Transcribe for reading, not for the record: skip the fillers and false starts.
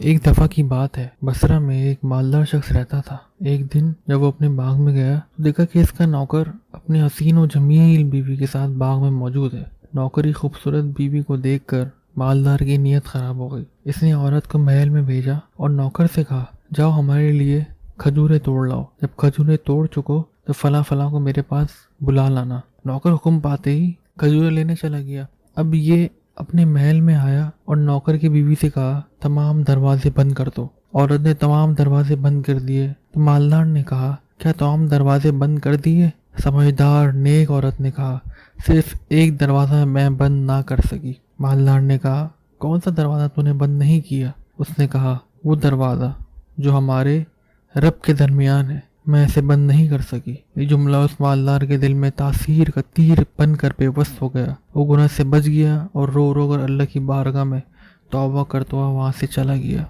ایک دفعہ کی بات ہے، بصرہ میں ایک مالدار شخص رہتا تھا۔ ایک دن جب وہ اپنے باغ میں گیا تو دیکھا کہ اس کا نوکر اپنی حسین و جمیل بیوی کے ساتھ باغ میں موجود ہے۔ نوکر کی خوبصورت بیوی کو دیکھ کر مالدار کی نیت خراب ہو گئی۔ اس نے عورت کو محل میں بھیجا اور نوکر سے کہا، جاؤ ہمارے لیے کھجوریں توڑ لاؤ، جب کھجوریں توڑ چکو تو فلاں فلاں کو میرے پاس بلا لانا۔ نوکر حکم پاتے ہی کھجوریں لینے چلا گیا۔ اب یہ اپنے محل میں آیا اور نوکر کی بیوی سے کہا، تمام دروازے بند کر دو۔ عورت نے تمام دروازے بند کر دیے تو مالدار نے کہا، کیا تمام دروازے بند کر دیے؟ سمجھدار نیک عورت نے کہا، صرف ایک دروازہ میں بند نہ کر سکی۔ مالدار نے کہا، کون سا دروازہ تو نے بند نہیں کیا؟ اس نے کہا، وہ دروازہ جو ہمارے رب کے درمیان ہے، میں اسے بند نہیں کر سکی۔ یہ جملہ اس مالدار کے دل میں تاثیر کا تیر بن کر بے بس ہو گیا۔ وہ گناہ سے بچ گیا اور رو رو کر اللہ کی بارگاہ میں توبہ کرتا ہوا وہاں سے چلا گیا۔